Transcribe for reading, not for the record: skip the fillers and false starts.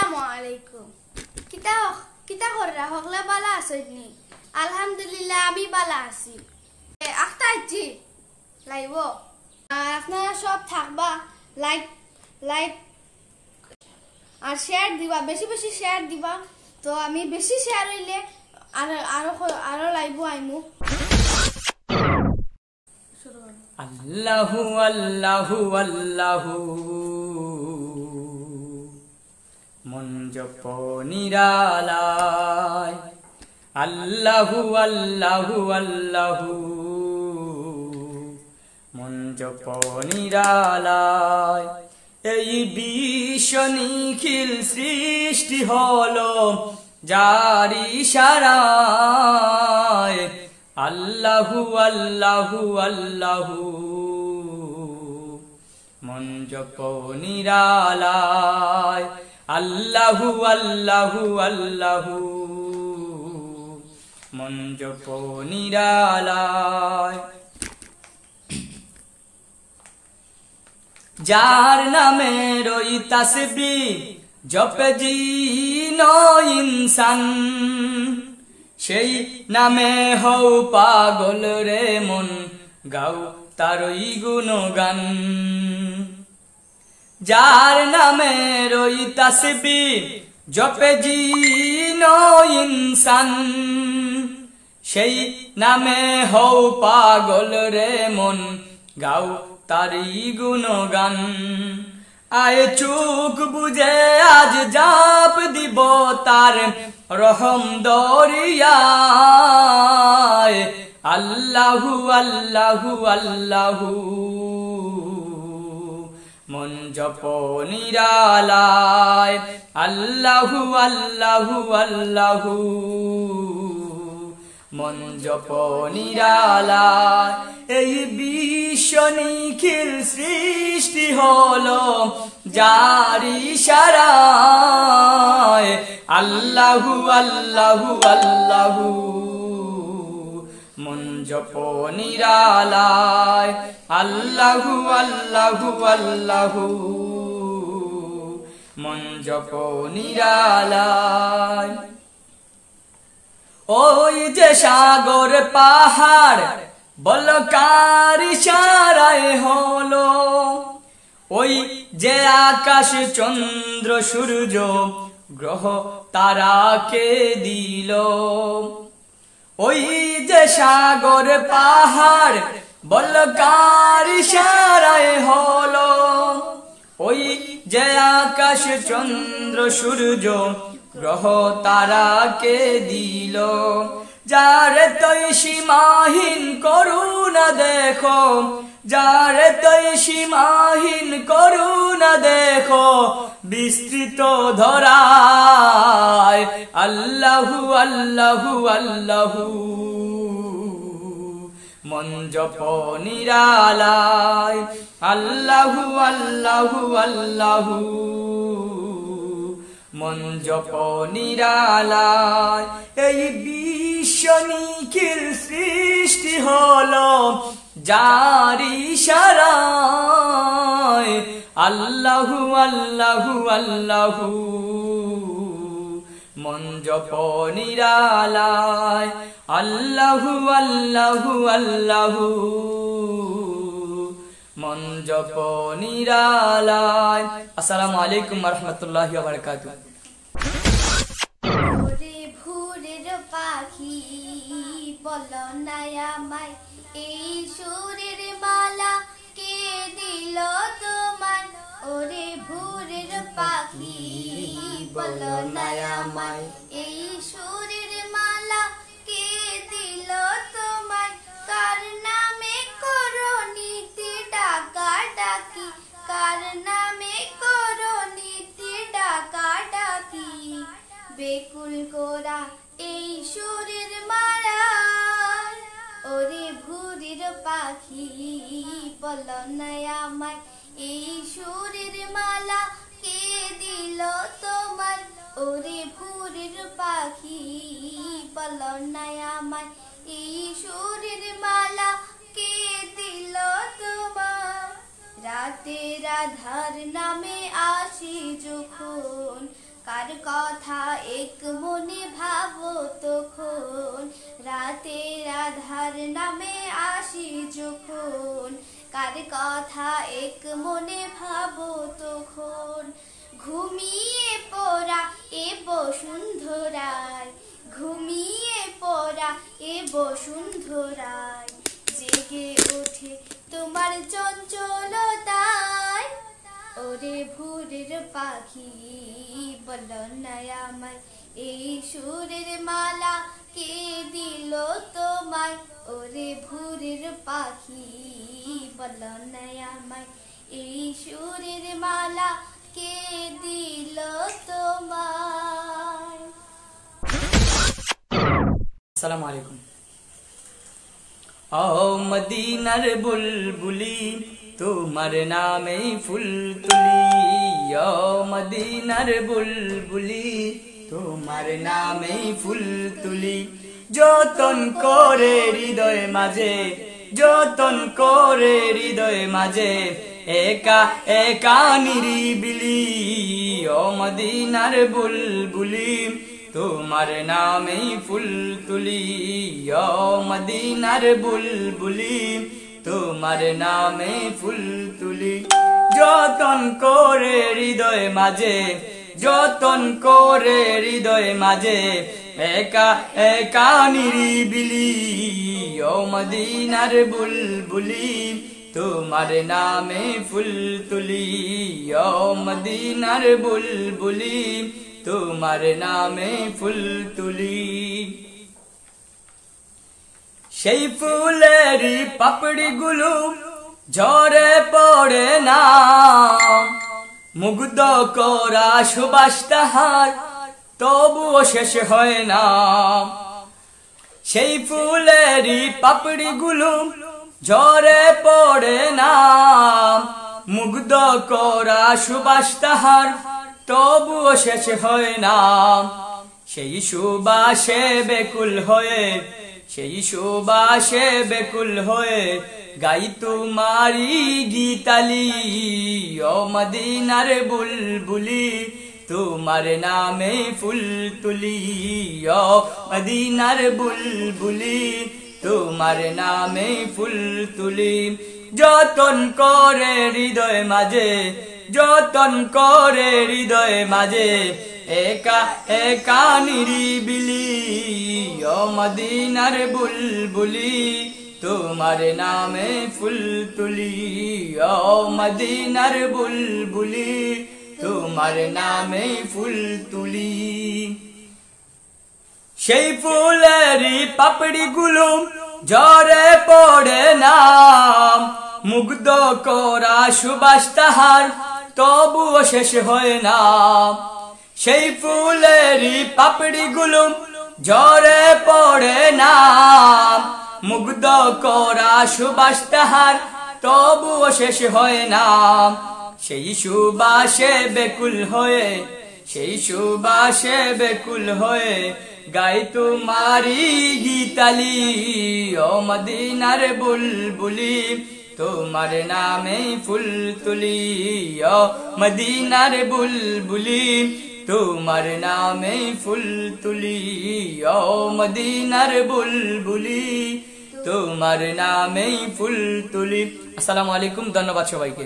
আসসালামুআলাইকুম। কিতা কিতা কররা হগলা বালা আসইনি? আলহামদুলিল্লাহ আমি বালা আছি। আখতাইছি লাইব আপনারা সব থাকবা, লাইক লাইক আর শেয়ার দিবা, বেশি বেশি শেয়ার দিবা। তো আমি বেশি শেয়ার হইলে আরো লাইব আইমু। আল্লাহু আল্লাহু আল্লাহু মন জপ নিরালায়। আল্লাহু আল্লাহু আল্লাহু মন জপ নিরালায়। এই বিশ্ব নিখিল সৃষ্টি হলো যার ইশারায়। আল্লাহু আল্লাহু আল্লাহু মন জপ নিরালায়। আল্লাহু আল্লাহু আল্লাহু মন জপ নিরালায়। যার নামে রই তাসবিহ জপে জিন ইনসান, সেই নামে হও পাগল রে মন, গাও তারই গুণগান। যার নামে রই তাসবিহ জপে জিন ইনসান, সেই নামে হও পাগল রে মন, গাও তারই গুণগান। আয় চোখ বুঝে আজ জাপ দিব তার রহম দরিয়ায়। আল্লাহু আল্লাহু আল্লাহু মন জপ নিরালায়। আল্লাহু আল্লাহু আল্লাহু মন জপ নিরালায়। এই বিশ্ব নিখিল সৃষ্টি হলো যার ইশারায়। আল্লাহু আল্লাহু আল্লাহু মন জপ নিরালায়। আল্লাহু আল্লাহু আল্লাহু মন জপ নিরালায়। ওই যে সাগর পাহাড় বল কার ইশারায় হলো, ওই যে আকাশ চন্দ্র সূর্য গ্রহ তারাকে দিল। ওই যে সাগর পাহাড় বল কার ইশারায় হলো, ওই যে আকাশ চন্দ্র সূর্য গ্রহ তারাকে দিল। যার তৈ সীমাহীন করুণা দেখো, যার তৈ সীমাহীন করুণা দেখো বিস্তৃত ধরায়। আল্লাহু আল্লাহু আল্লাহু মন জপ নিরালায়। আল্লাহু আল্লাহু আল্লাহু মন জপ নিরালায়। এই বিশ্ব নিখিল সৃষ্টি হলো যার ইশারায়। আল্লাহু আল্লাহু আল্লাহু মন জপ নিরালায়। আল্লাহু আল্লাহু আল্লাহু মন জপ নিরালায়। আসসালামু আলাইকুম ওয়া রাহমাতুল্লাহি ওয়া বারাকাতুহু। ওরে ভোরের পাখি বলো না আমায়, এই সুরের মালা কে দিল তোমার? ওরে ভোরের পাখি বলো না আমায়, এই সুরের মালা কে দিল তোমার? কার নামে করো নীতি ডাকা ডাকি, কার নামে করো নীতি ডাকা ডাকি? বেকুল গোরা এই সুরের মালা, ওরে ভোরের পাখি বলো না আমায়, এই সুরের মালা কে দিল তোমার? ওরে ভোরের পাখি বলো না আমায়, এই সুরের মালা কে দিল তোমার? রাতের আধার নামে আসি যখন, কার কথা এক মনে ভাবো তখন, রাতের আধার নামে আসি যখন। কার কথা এক মনে ভাবো তখন, ঘুমিয়ে পড়া এ বসুন্ধরায়, ঘুমিয়ে পড়া এ বসুন্ধরায়, জেগে ওঠে তোমার চঞ্চলতায়। ওরে ভোরের পাখি বলো না আমায়, এই সুরের মালা কে দিল তোমায়। ওরে ভোরের পাখি বলো না আমায়, এই সুরের মালা কে দিল তোমায়। আসসালামু আলাইকুম। ও মদিনার বুলবুলি তোমার নামে ফুল তুলি, ও মদিনার বুলবুলি তোমার নামে ফুল তুলি। যতন করে হৃদয় মাঝে, যতন করে হৃদয় মাঝে, একা একা নিরিবিলি। ও মদিনার বুলবুলি তোমার নামে ফুল তুলি, ও মদিনার বুলবুলি তোমার নামে ফুল তুলি। যতন করে হৃদয় মাঝে, যতন করে হৃদয় মাঝে, একা একা নিরিবিলি। ও মদিনার বুলবুলি তোমার নামে ফুল তুলি, ও মদিনার বুলবুলি তোমার নামে ফুল তুলি। সেই ফুলের পাপড়ি গুলো ঝরে পড়ে না, মুগ্ধ করা সুবাস তাহার তবুও শেষ হয় না। সেই ফুলের পাপড়ি গুলো ঝরে পড়ে না, মুগ্ধ করা সুবাস তাহার তবুও শেষ হয় না। সেই সুবাসে বেকুল হয়ে, সেই সুবাসে বেকুল হয়ে গাই তোমারি গীতালি। ও মদিনার বুলবুলি তোমার নামে ফুল তুলি, ও মদিনার বুলবুলি তোমার নামে ফুল তুলি। যতন করে হৃদয় মাঝে, যতন করে হৃদয় মাঝে, একা একা নিরিবিলি। ও মদিনার বুলবুলি তোমার নামে ফুল তুলি, ও মদিনার বুলবুলি তোমার নামে ফুল তুলি। সেই ফুলের পাপড়ি গুলো ঝরে পড়ে না, মুগ্ধ করা সুবাস তাহার তবুও শেষ হয় না। সেই ফুলের পাপড়ি গুলো ঝরে পড়ে না, মুগ্ধ করা সুবাস তাহার তবুও শেষ হয় না। সেই সুবাসে বেকুল হয়ে, সেই সুবাসে বেকুল হয়ে গাই তোমারি গীতালি। ও মদিনার বুলবুলি তোমার নামে ফুল তুলি, ও মদিনার বুলবুলি তোমার নামে ফুল তুলি, ও মদিনার বুলবুলি তোমার নামে ফুল তুলি। আসসালামু আলাইকুম, ধন্যবাদ সবাইকে।